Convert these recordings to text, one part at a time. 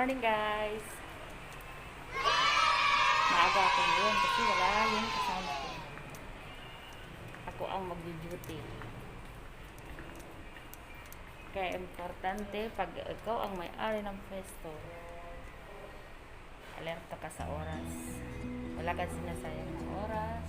morning guys! Maaga ako ngayon kasi wala yung kasama ko. Ako ang mag-duty. Kaya importante pag ikaw ang may-ari ng pwesto, alerto ka sa oras. Wala kang sinasayang ng oras.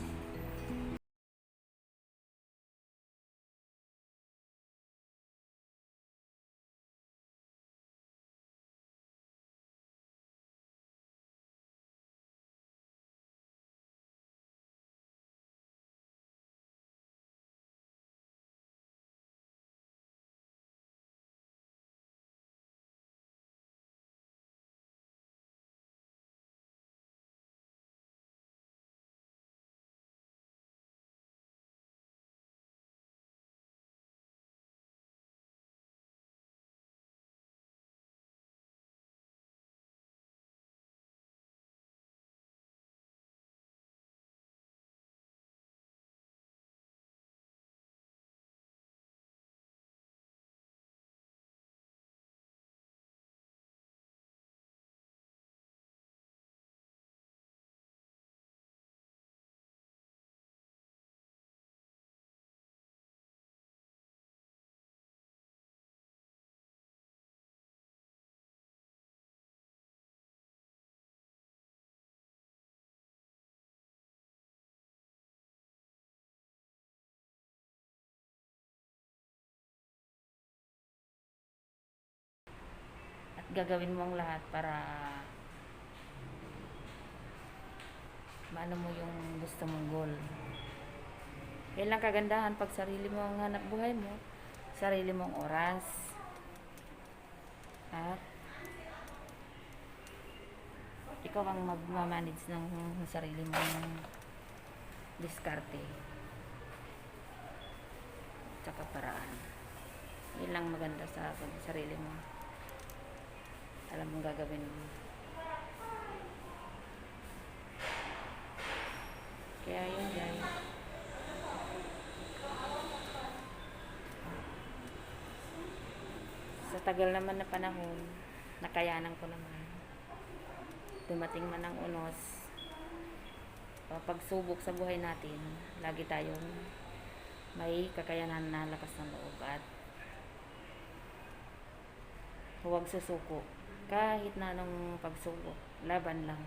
At gagawin mo ang lahat para maano mo yung gusto mong goal. Yan lang kagandahan pag sarili mo ang hanap buhay mo, sarili mong oras, at ikaw ang magmamanage ng sarili mong diskarte tsaka paraan. Yan lang maganda sa sarili mo. Alam mong gagawin mo. Kaya yun guys. Sa tagal naman na panahon, nakayanan ko naman. Dumating man ang unos, pagsubok sa buhay natin, lagi tayong may kakayanan na lakas ng loob at huwag susuko. Kahit na anong pagsubok, laban lang.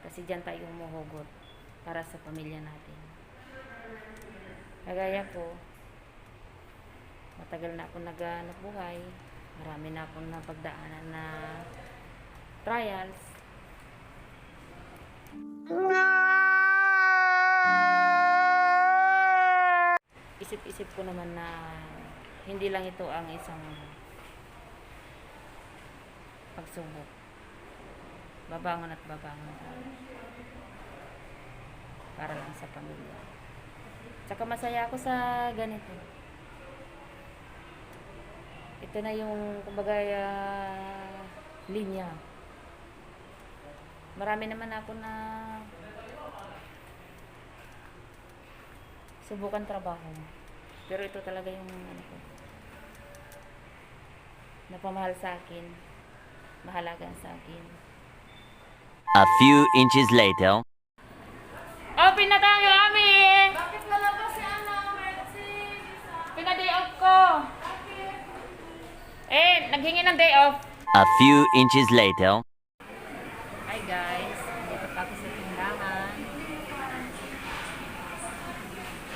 Kasi dyan tayo umuhugot para sa pamilya natin. Kagaya ko, matagal na ako naghanap buhay. Marami na akong napagdaanan na trials. Isip-isip ko naman na hindi lang ito ang isang pagsubok. Babangon at babangon para lang sa pamilya. Tsaka masaya ako sa ganito. Ito na yung kumbaga linya. Marami naman ako na subukan trabaho. Pero ito talaga yung ano ko, napamahal sa akin, mahalaga sa akin. A few inches later. Open na tayo, Ami! Bakit wala si Mercy? Pina-day off ko. Naghingi ng day off. A few inches later. Hi guys, dito pa ako sa tindahan.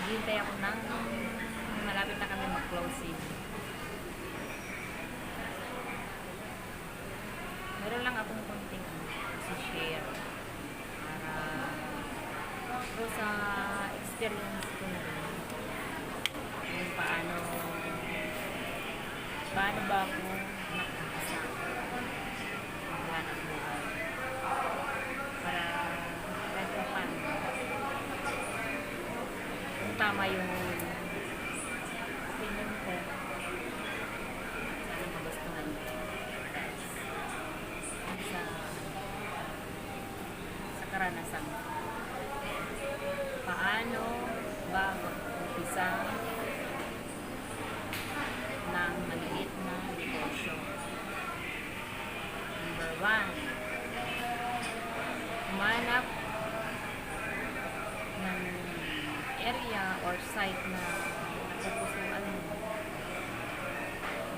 Hintay ako ng malapit na kami mag-closing. Meron lang akong konting share para sa experience ko na rin. Yung paano ba ako nakakasa maghanap buhay para kahit paano kung tama yung opinion ko, sana magustuhan nyo sa karanasan ko. Paano ba mag-umpisa ng maliit na negosyo Number 1, humanap ng area or site na napupusuan mo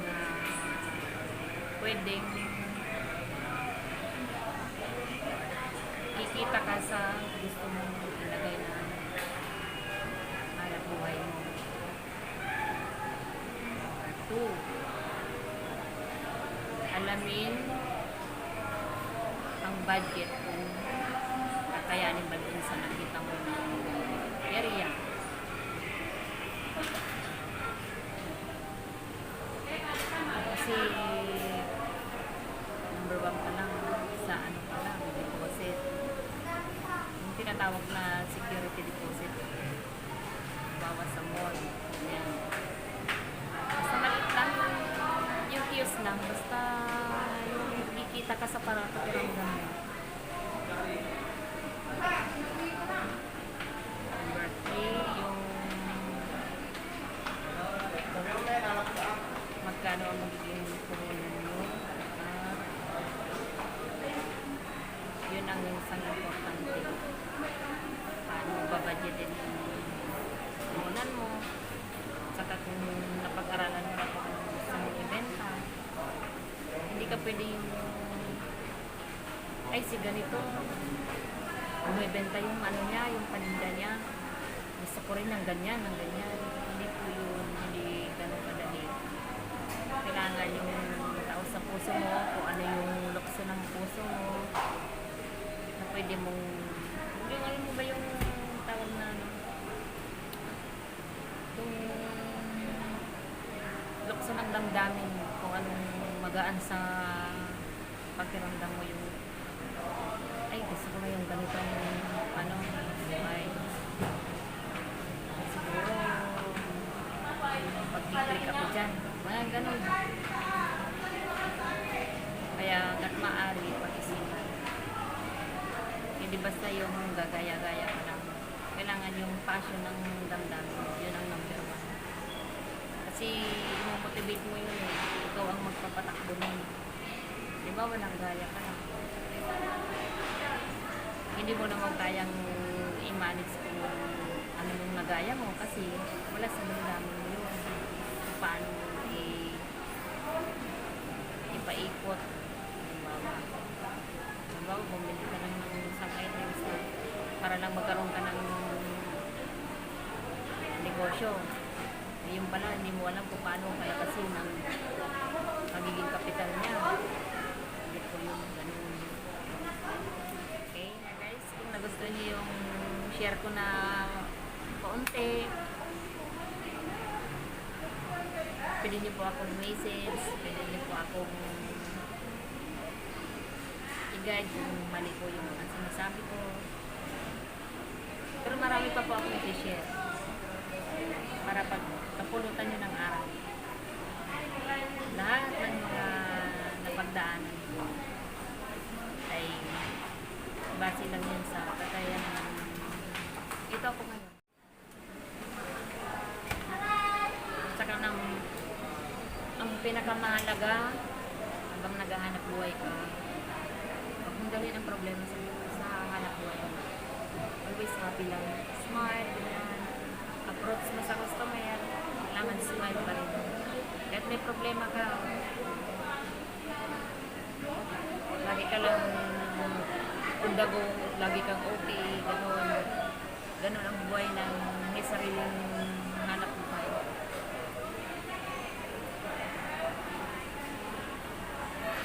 na pwedeng kikita ka sa gusto mong ilagay na hanap buhay mo. 2, alamin ang budget kung kakayanin ba dun sa nakita mo na area. Kasi number 1 pa lang sa ano pa lang, deposit. Yung tinatawag na security deposit. Bawas sa mall. Yan. Basta maliit lang. Yung kiosk lang. Basta yung kikita ka sa pakiramdam mo. Number 3, yung magkano ang magiging puhunan mo. Yun ang isang importante. Paano babudgetin yung puhunan mo. Saka kung napag-aralan mo na kung gusto mong ibenta, hindi ka pwede yung ay si ganito bumibenta yung ano niya, yung paninda niya, gusto ko rin ng ganyan, hindi po yun, hindi ganun kadali. Kailangan yung tao sa puso mo, kung ano yung lukso ng puso mo na pwede mong yung alam mo ba yung tawag na ano, yung lukso ng damdamin mo, kung anong magaan sa pakiramdam mo yung ay gusto ko na yung ganitong ano ay siguro pag-click ako dyan mga ganun, kaya hanggat maaari pag-isipan, hindi basta yung gagaya-gaya ka lang, kailangan yung passion ng damdamin, yun ang number 1 kasi motivate mo yun ikaw ang magpapatakbo nun, di ba walang gaya ka lang, hindi mo naman kayang i-manage kung ano yung nagaya mo kasi wala sa damdamin mo yun kung paano mo ipaikot. Halimbawa, bumili ka lang ng isang items para lang magkaroon ka ng negosyo. Yung pala, hindi mo alam kung paano kaya kasi ng magiging kapital niya. Hindi ko yung ganun. Okay, guys, kung nagustuhan niyo yung share ko na kaunti, pwede niyo po akong message, pwede niyo po akong i-guide kung mali po yung mga sinasabi ko. Pero marami pa po akong i-share para pag kapulutan nyo ng araw. Lahat ng mga napagdaanan ay base lang yan sa kakayahan. Ito ako ngayon. Saka ng ang pinakamahalaga habang naghahanap buhay ka, huwag mong dalhin ang problema sa hanap buhay mo. Always happy lang. Smart, ganyan. Approach mo sa customer, kailangan smile pa rin. Kahit may problema ka, lagi ka lang undago, lagi kang okay, gano'n. Gano'n ang buhay ng may sariling hanap buhay.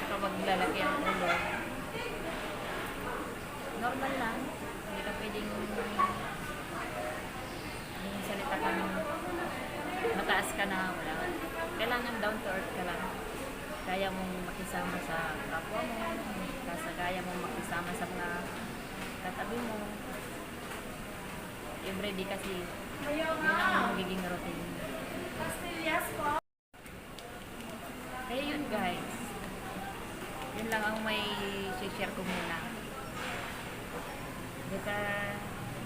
Saka wag lalaki ang ulo. Normal lang. Hindi ka pwedeng yung salita ka ng mataas ka na, wala. Kailangan down to earth ka lang. Kaya mong makisama sa kapwa mo, kaya mong makisama sa mga katabi mo. Everyday kasi yun ang magiging routine. Kaya yun guys, yun lang ang may share ko muna. Baka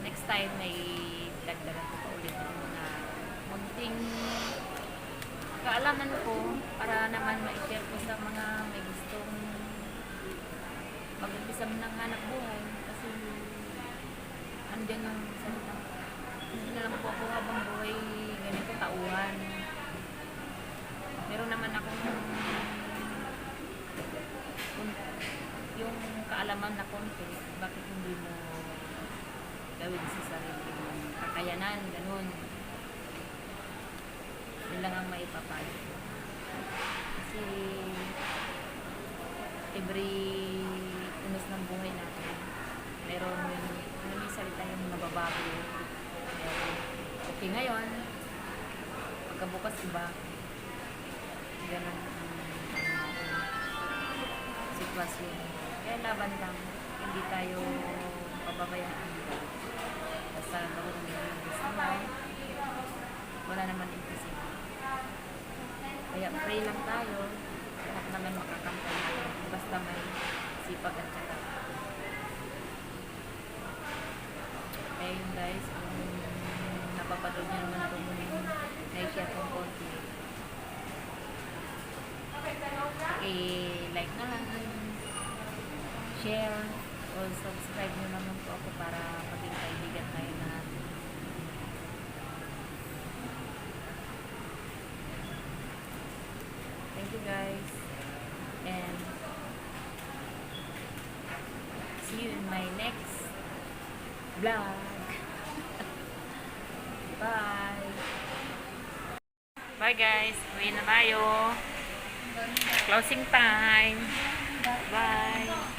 next time may dagdagan ko pa ulit yung mga munting kaalaman ko para naman ma-share ko sa mga may gustong pag-umpisa mo ng hanap buhay. Kasi, andyan yung salita. Hindi na lang po ako habang buhay ganito tauhan. Meron naman akong yung kaalaman na konti, bakit hindi mo gawin sa sarili mo kakayanan, ganun. Yun lang ang maipapayo. Kasi every unos ng buhay natin, meron may salita yung nababago. Meron okay ngayon, pagkabukas iba. Ganun ang sitwasyon. Kaya laban lang, hindi tayo pababayaan. Basta gawin mo yung gusto mo, wala naman imposible. Kaya pray lang tayo, lahat naman makakampan natin, basta may sipag at saka. Kaya yun guys, kung napapanood nyo naman ako muna yung na-share kong konti, like na lang, share, o subscribe nyo naman po ako para maging kaibigan tayo lahat. Thank you guys, and see you in my next vlog. Bye! Bye guys, uwi na tayo. Closing time. Bye!